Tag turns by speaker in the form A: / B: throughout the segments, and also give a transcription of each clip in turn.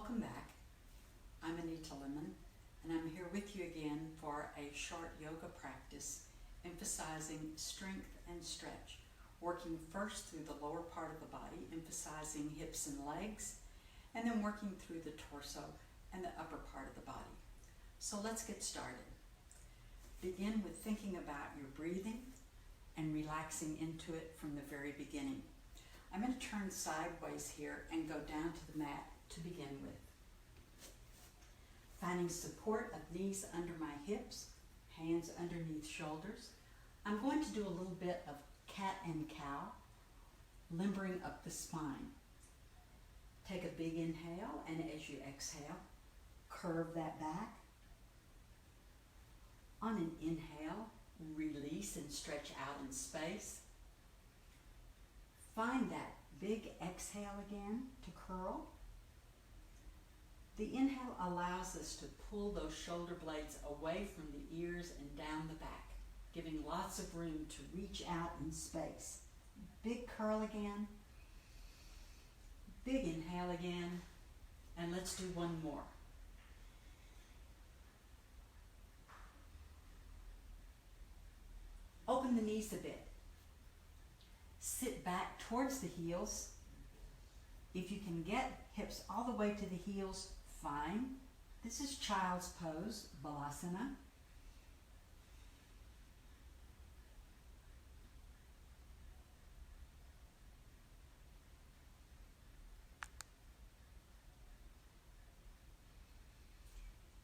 A: Welcome back. I'm Anita, and I'm here with you again for a short yoga practice emphasizing strength and stretch, working first through the lower part of the body, emphasizing hips and legs, and then working through the torso and the upper part of the body. So let's get started. Begin with thinking about your breathing and relaxing into it from the very beginning. I'm going to turn sideways here and go down to the mat to begin with. Finding support of knees under my hips, hands underneath shoulders. I'm going to do a little bit of cat and cow, limbering up the spine. Take a big inhale, and as you exhale, curve that back. On an inhale, release and stretch out in space. Find that big exhale again to curl. The inhale allows us to pull those shoulder blades away from the ears and down the back, giving lots of room to reach out in space. Big curl again. Big inhale again. And let's do one more. Open the knees a bit. Sit back towards the heels. If you can get hips all the way to the heels, fine. This is child's pose, Balasana.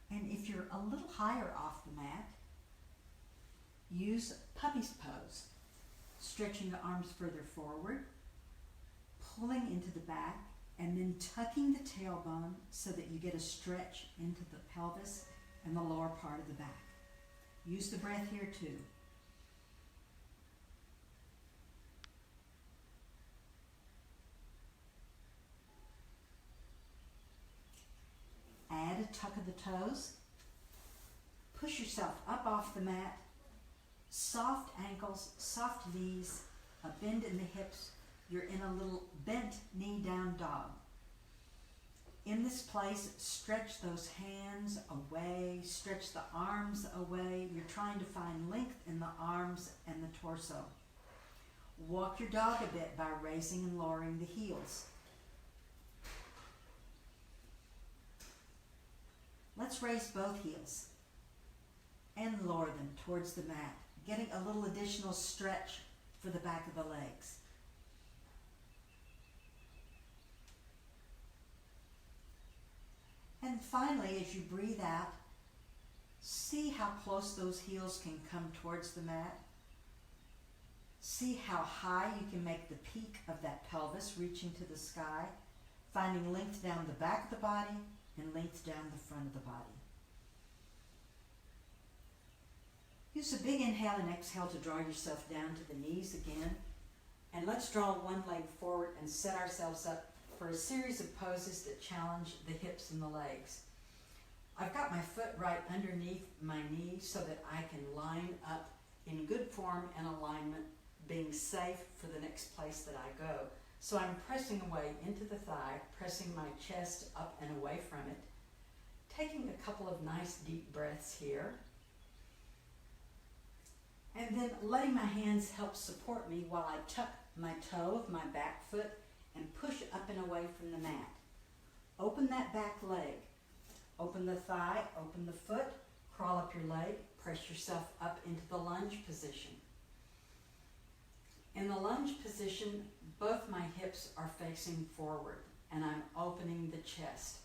A: And if you're a little higher off the mat, use puppy's pose. Stretching the arms further forward, pulling into the back, and then tucking the tailbone so that you get a stretch into the pelvis and the lower part of the back. Use the breath here too. Add a tuck of the toes. Push yourself up off the mat. Soft ankles, soft knees, a bend in the hips. You're in a little bent knee down dog. In this place, stretch those hands away, stretch the arms away. You're trying to find length in the arms and the torso. Walk your dog a bit by raising and lowering the heels. Let's raise both heels and lower them towards the mat, getting a little additional stretch for the back of the legs. And finally, as you breathe out, see how close those heels can come towards the mat. See how high you can make the peak of that pelvis reaching to the sky, finding length down the back of the body and length down the front of the body. Use a big inhale and exhale to draw yourself down to the knees again. And let's draw one leg forward and set ourselves up for a series of poses that challenge the hips and the legs. I've got my foot right underneath my knee so that I can line up in good form and alignment, being safe for the next place that I go. So I'm pressing away into the thigh, pressing my chest up and away from it, taking a couple of nice deep breaths here. And then letting my hands help support me while I tuck my toe of my back foot and push up and away from the mat. Open that back leg. Open the thigh, open the foot, crawl up your leg, press yourself up into the lunge position. In the lunge position, both my hips are facing forward and I'm opening the chest.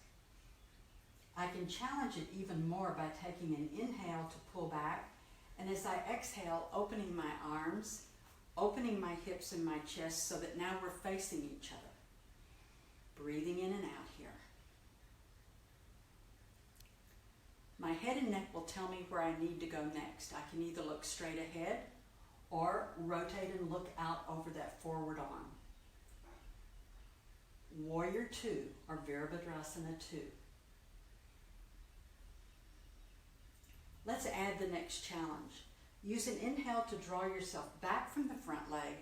A: I can challenge it even more by taking an inhale to pull back, and as I exhale, opening my arms, opening my hips and my chest so that now we're facing each other. Breathing in and out here. My head and neck will tell me where I need to go next. I can either look straight ahead or rotate and look out over that forward arm. Warrior 2 or Virabhadrasana 2. Let's add the next challenge. Use an inhale to draw yourself back from the front leg,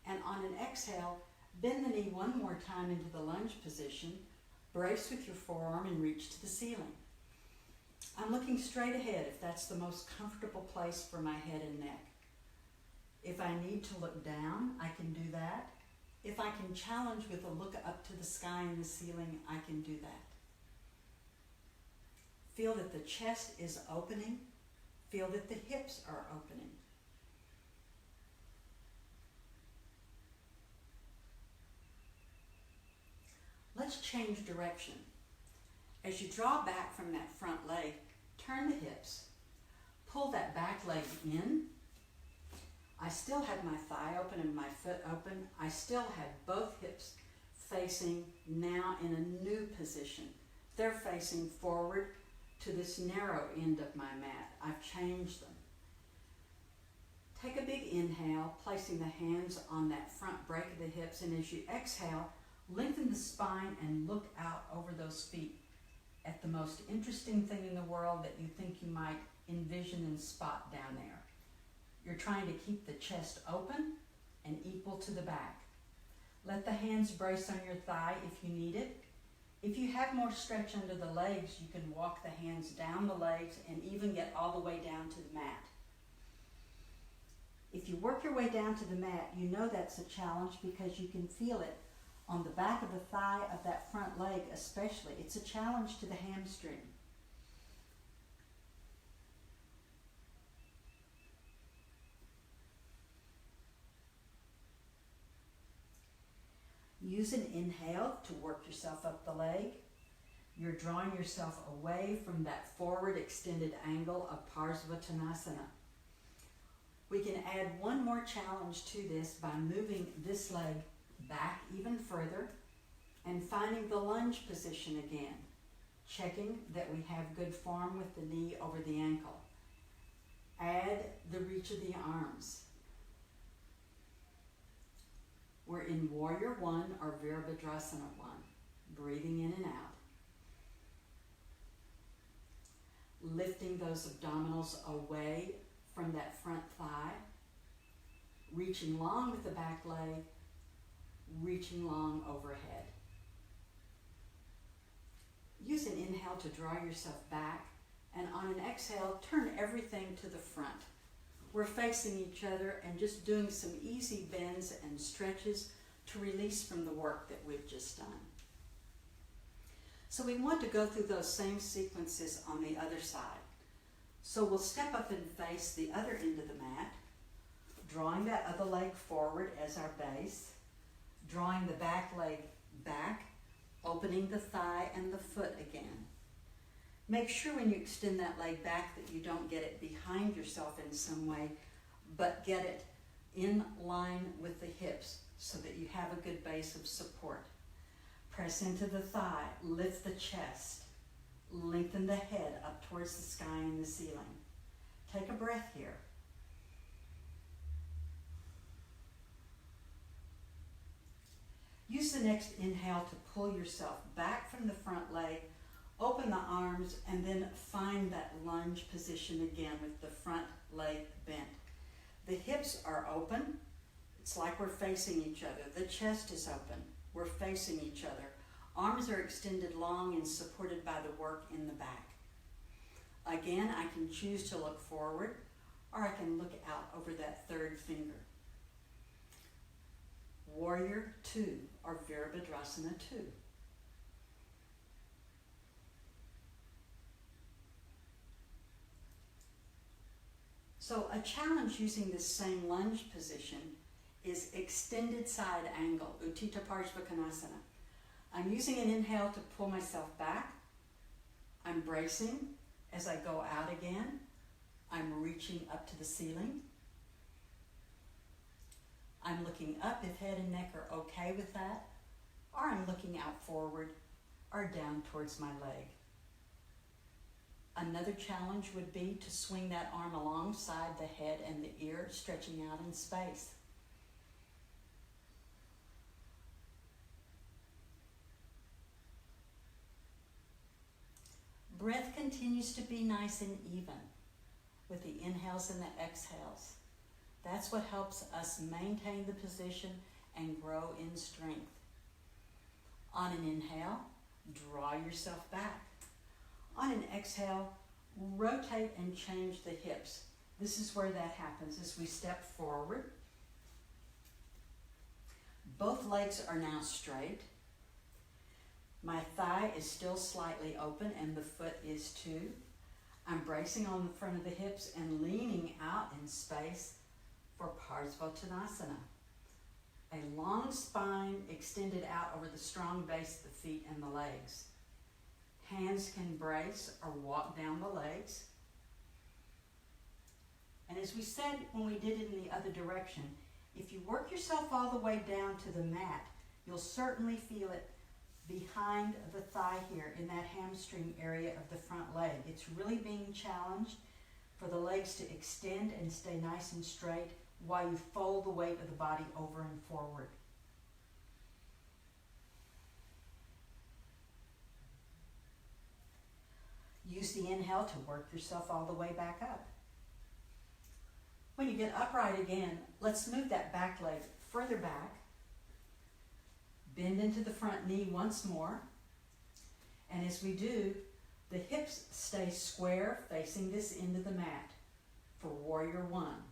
A: and on an exhale, bend the knee one more time into the lunge position, Brace with your forearm and reach to the ceiling. I'm looking straight ahead if that's the most comfortable place for my head and neck. If I need to look down, I can do that. If I can challenge with a look up to the sky and the ceiling, I can do that. Feel that the chest is opening. Feel that the hips are opening. Let's change direction. As you draw back from that front leg, turn the hips. Pull that back leg in. I still have my thigh open and my foot open. I still have both hips facing now in a new position. They're facing forward to this narrow end of my mat. I've changed them. Take a big inhale, placing the hands on that front break of the hips, and as you exhale, lengthen the spine and look out over those feet at the most interesting thing in the world that you think you might envision and spot down there. You're trying to keep the chest open and equal to the back. Let the hands brace on your thigh if you need it. If you have more stretch under the legs, you can walk the hands down the legs and even get all the way down to the mat. If you work your way down to the mat, you know that's a challenge because you can feel it on the back of the thigh of that front leg especially. It's a challenge to the hamstring. Use an inhale to work yourself up the leg. You're drawing yourself away from that forward extended angle of Parsvottanasana. We can add one more challenge to this by moving this leg back even further and finding the lunge position again, checking that we have good form with the knee over the ankle. Add the reach of the arms. We're in Warrior 1 or Virabhadrasana 1, breathing in and out. Lifting those abdominals away from that front thigh, reaching long with the back leg, reaching long overhead. Use an inhale to draw yourself back, and on an exhale, turn everything to the front. We're facing each other and just doing some easy bends and stretches to release from the work that we've just done. So we want to go through those same sequences on the other side. So we'll step up and face the other end of the mat, drawing that other leg forward as our base, drawing the back leg back, opening the thigh and the foot again. Make sure when you extend that leg back that you don't get it behind yourself in some way, but get it in line with the hips so that you have a good base of support. Press into the thigh, lift the chest, lengthen the head up towards the sky and the ceiling. Take a breath here. Use the next inhale to pull yourself back from the front leg, open the arms, and then find that lunge position again with the front leg bent. The hips are open. It's like we're facing each other. The chest is open. We're facing each other. Arms are extended long and supported by the work in the back. Again, I can choose to look forward, or I can look out over that third finger. Warrior 2, or Virabhadrasana 2. So a challenge using this same lunge position is extended side angle, Utthita Parsvakonasana. I'm using an inhale to pull myself back. I'm bracing as I go out again. I'm reaching up to the ceiling. I'm looking up if head and neck are okay with that, or I'm looking out forward or down towards my leg. Another challenge would be to swing that arm alongside the head and the ear, stretching out in space. Breath continues to be nice and even with the inhales and the exhales. That's what helps us maintain the position and grow in strength. On an inhale, Draw yourself back. On an exhale, rotate and change the hips. This is where that happens as we step forward. Both legs are now straight. My thigh is still slightly open and the foot is too. I'm bracing on the front of the hips and leaning out in space for Parsvottanasana. A long spine extended out over the strong base of the feet and the legs. Hands can brace or walk down the legs. And as we said when we did it in the other direction, if you work yourself all the way down to the mat, you'll certainly feel it behind the thigh here in that hamstring area of the front leg. It's really being challenged for the legs to extend and stay nice and straight while you fold the weight of the body over and forward. Use the inhale to work yourself all the way back up. When you get upright again, let's move that back leg further back. Bend into the front knee once more. And as we do, the hips stay square facing this end of the mat for Warrior One.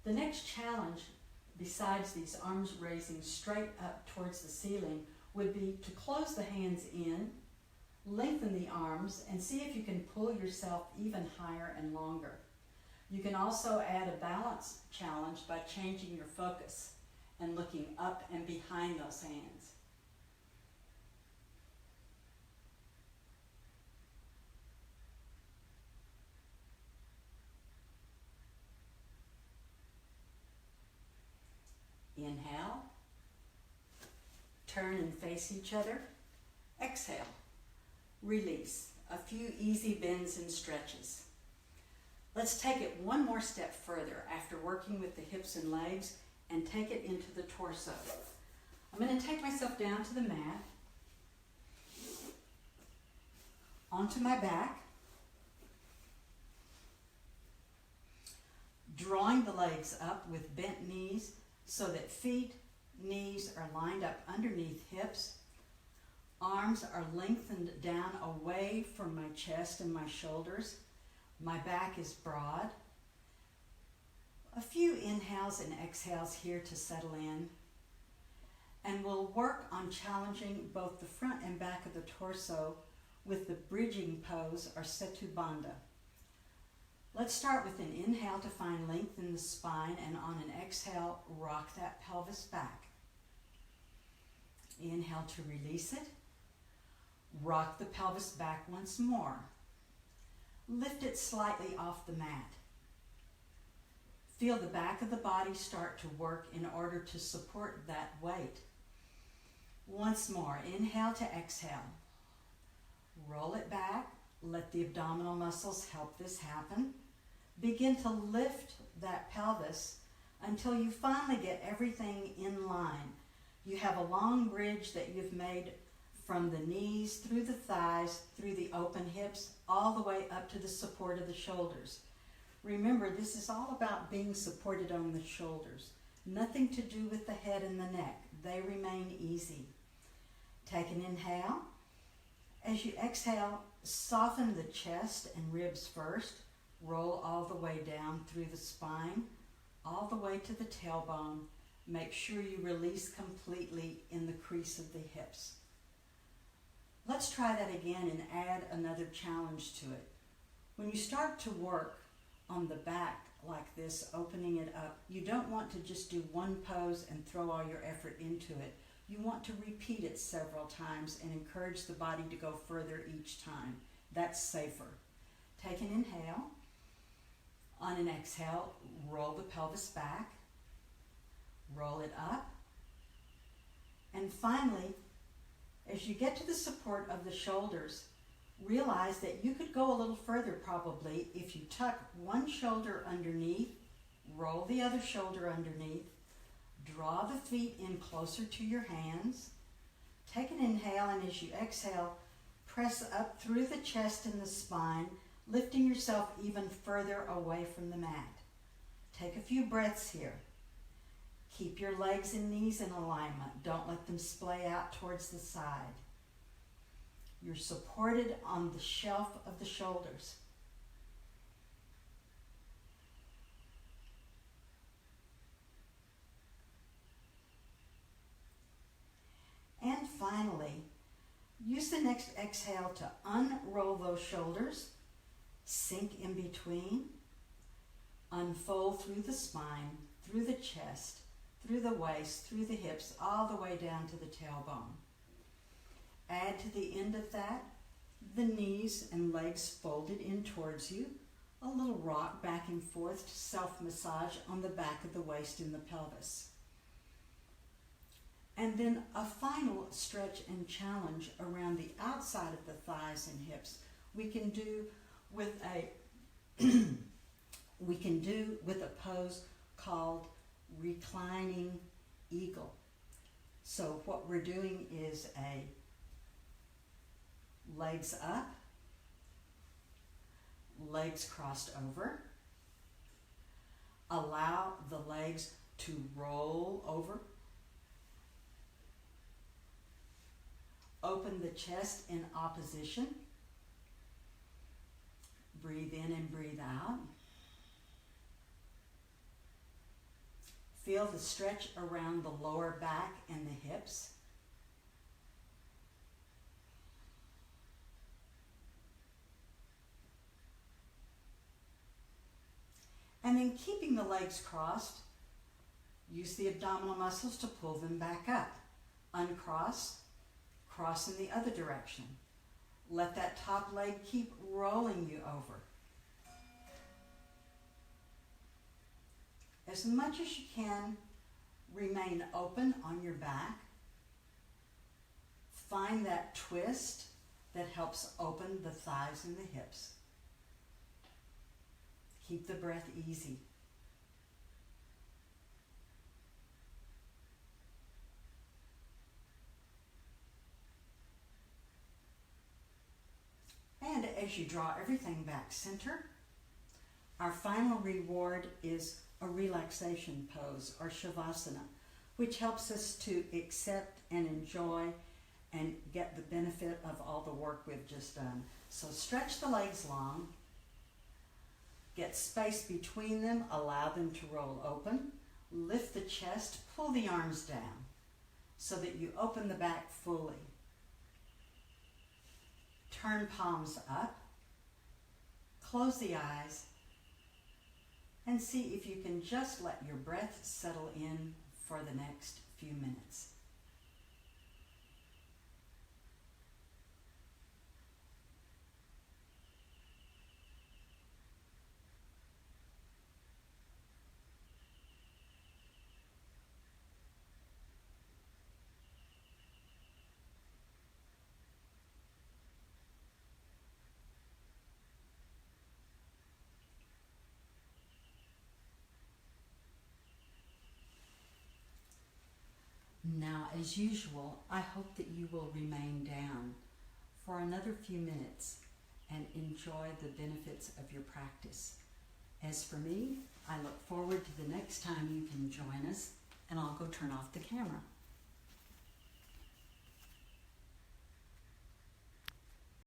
A: The next challenge, besides these arms raising straight up towards the ceiling, would be to close the hands in, lengthen the arms, and see if you can pull yourself even higher and longer. You can also add a balance challenge by changing your focus and looking up and behind those hands. Inhale, turn and face each other. Exhale, release. A few easy bends and stretches. Let's take it one more step further after working with the hips and legs and take it into the torso. I'm going to take myself down to the mat, onto my back, drawing the legs up with bent knees so that feet, knees are lined up underneath hips. Arms are lengthened down away from my chest and my shoulders. My back is broad. A few inhales and exhales here to settle in. And we'll work on challenging both the front and back of the torso with the bridging pose or Setu Bandha. Let's start with an inhale to find length in the spine, and on an exhale, rock that pelvis back. Inhale to release it. Rock the pelvis back once more. Lift it slightly off the mat. Feel the back of the body start to work in order to support that weight. Once more, inhale to exhale. Roll it back. Let the abdominal muscles help this happen. Begin to lift that pelvis until you finally get everything in line. You have a long bridge that you've made from the knees, through the thighs, through the open hips, all the way up to the support of the shoulders. Remember, this is all about being supported on the shoulders. Nothing to do with the head and the neck. They remain easy. Take an inhale. As you exhale, soften the chest and ribs first. Roll all the way down through the spine, all the way to the tailbone. Make sure you release completely in the crease of the hips. Let's try that again and add another challenge to it. When you start to work on the back like this, opening it up, you don't want to just do one pose and throw all your effort into it. You want to repeat it several times and encourage the body to go further each time. That's safer. Take an inhale. On an exhale, roll the pelvis back. Roll it up. And finally, as you get to the support of the shoulders, realize that you could go a little further probably if you tuck one shoulder underneath, roll the other shoulder underneath, draw the feet in closer to your hands, take an inhale, and as you exhale, press up through the chest and the spine, lifting yourself even further away from the mat. Take a few breaths here. Keep your legs and knees in alignment. Don't let them splay out towards the side. You're supported on the shelf of the shoulders. And finally, use the next exhale to unroll those shoulders, sink in between, unfold through the spine, through the chest, through the waist, through the hips, all the way down to the tailbone. Add to the end of that, the knees and legs folded in towards you, a little rock back and forth to self-massage on the back of the waist and the pelvis. And then a final stretch and challenge around the outside of the thighs and hips. We can do with a pose called reclining eagle. So what we're doing is a legs up, legs crossed over. Allow the legs to roll over. Open the chest in opposition. Breathe in and breathe out. Feel the stretch around the lower back and the hips. And then keeping the legs crossed, use the abdominal muscles to pull them back up. Uncross, cross in the other direction. Let that top leg keep rolling you over. As much as you can, remain open on your back. Find that twist that helps open the thighs and the hips. Keep the breath easy. And as you draw everything back center, our final reward is a relaxation pose, or Shavasana, which helps us to accept and enjoy and get the benefit of all the work we've just done. So stretch the legs long, get space between them, allow them to roll open, lift the chest, pull the arms down so that you open the back fully. Turn palms up, close the eyes, and see if you can just let your breath settle in for the next few minutes. Now, as usual, I hope that you will remain down for another few minutes and enjoy the benefits of your practice. As for me, I look forward to the next time you can join us, and I'll go turn off the camera.